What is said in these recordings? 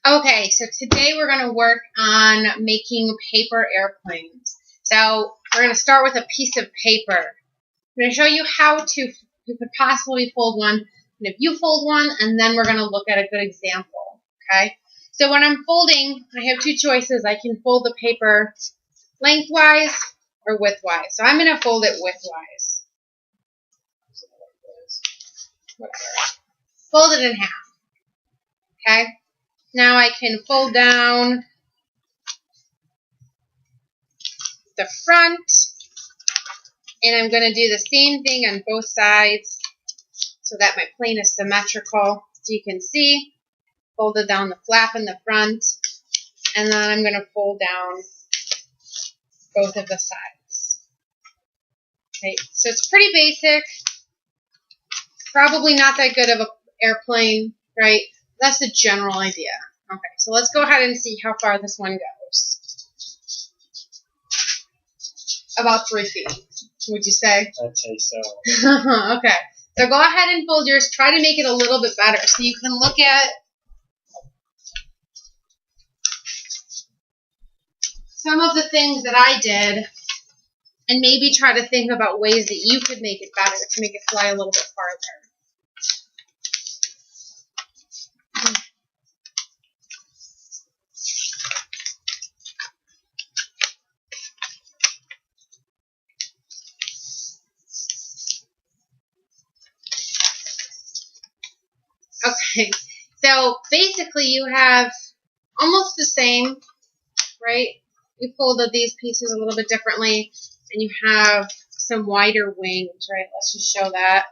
Okay, so today we're going to work on making paper airplanes. So we're going to start with a piece of paper. I'm going to show you how you could possibly fold one, and if you fold one, and then we're going to look at a good example. Okay, so when I'm folding, I have two choices. I can fold the paper lengthwise or widthwise. So I'm going to fold it widthwise. Fold it in half. Okay. Now I can fold down the front, and I'm going to do the same thing on both sides so that my plane is symmetrical. So you can see, folded down the flap in the front, and then I'm going to fold down both of the sides. Okay, so it's pretty basic, probably not that good of an airplane, right? That's the general idea. Okay, so let's go ahead and see how far this one goes. About 3 feet, would you say? I'd say so. Okay, so go ahead and fold yours. Try to make it a little bit better so you can look at some of the things that I did and maybe try to think about ways that you could make it better to make it fly a little bit farther. Okay, so basically you have almost the same, right? You folded these pieces a little bit differently, and you have some wider wings, right? Let's just show that.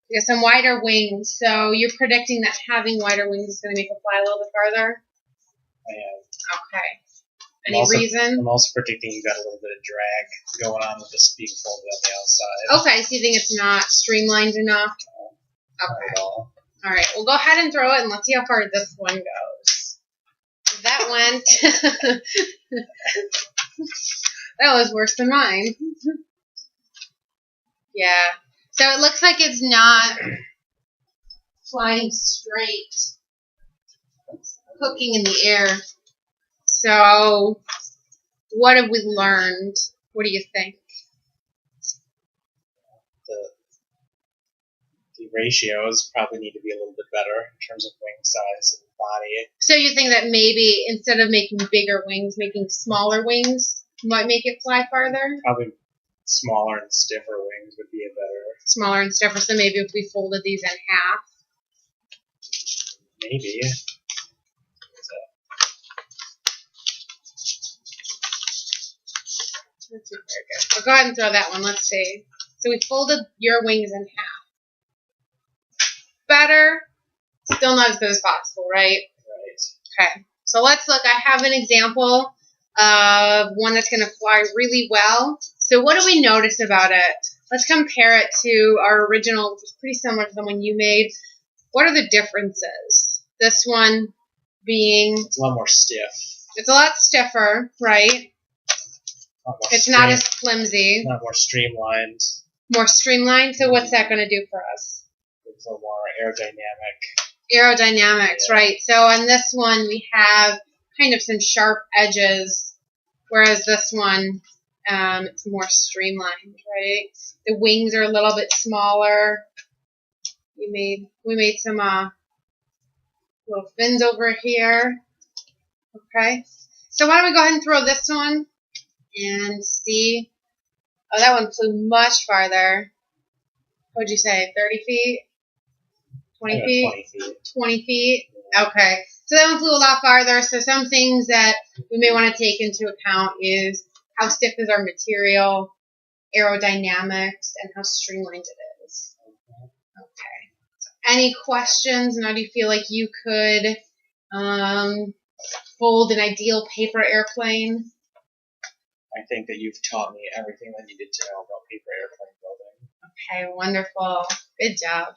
You have some wider wings, so you're predicting that having wider wings is going to make it fly a little bit farther? I am. Okay. Any reason? I'm also predicting you got a little bit of drag going on with this being folded on the outside. Okay, so you think it's not streamlined enough? Not at all. All right, we'll go ahead and throw it, and let's see how far this one goes. That went. That was worse than mine. Yeah. So it looks like it's not flying straight, hooking in the air. So what have we learned? What do you think? The ratios probably need to be a little bit better in terms of wing size and body. So you think that maybe instead of making bigger wings, making smaller wings might make it fly farther? Probably smaller and stiffer wings would be a better. Smaller and stiffer, so maybe if we folded these in half. Maybe. That's not very good. So go ahead and throw that one. Let's see. So we folded your wings in half. Better. Still not as good as possible, right? Right. Okay. So let's look. I have an example of one that's going to fly really well. So what do we notice about it? Let's compare it to our original, which is pretty similar to the one you made. What are the differences? This one being... It's a lot more stiff. It's a lot stiffer, right? It's not as flimsy. Not more streamlined. More streamlined? So what's that going to do for us? It's a little more aerodynamic. Aerodynamics, yeah. Right. So on this one, we have kind of some sharp edges, whereas this one, it's more streamlined, right? The wings are a little bit smaller. We made some little fins over here. Okay. So why don't we go ahead and throw this one and see. Oh, that one flew much farther. What would you say, 30 feet? 20 feet? 20 feet. 20 feet? Okay. So that one flew a lot farther. So some things that we may want to take into account is how stiff is our material, aerodynamics, and how streamlined it is. Okay. So any questions? And how do you feel like you could fold an ideal paper airplane? I think that you've taught me everything I needed to know about paper airplane building. Okay, wonderful. Good job.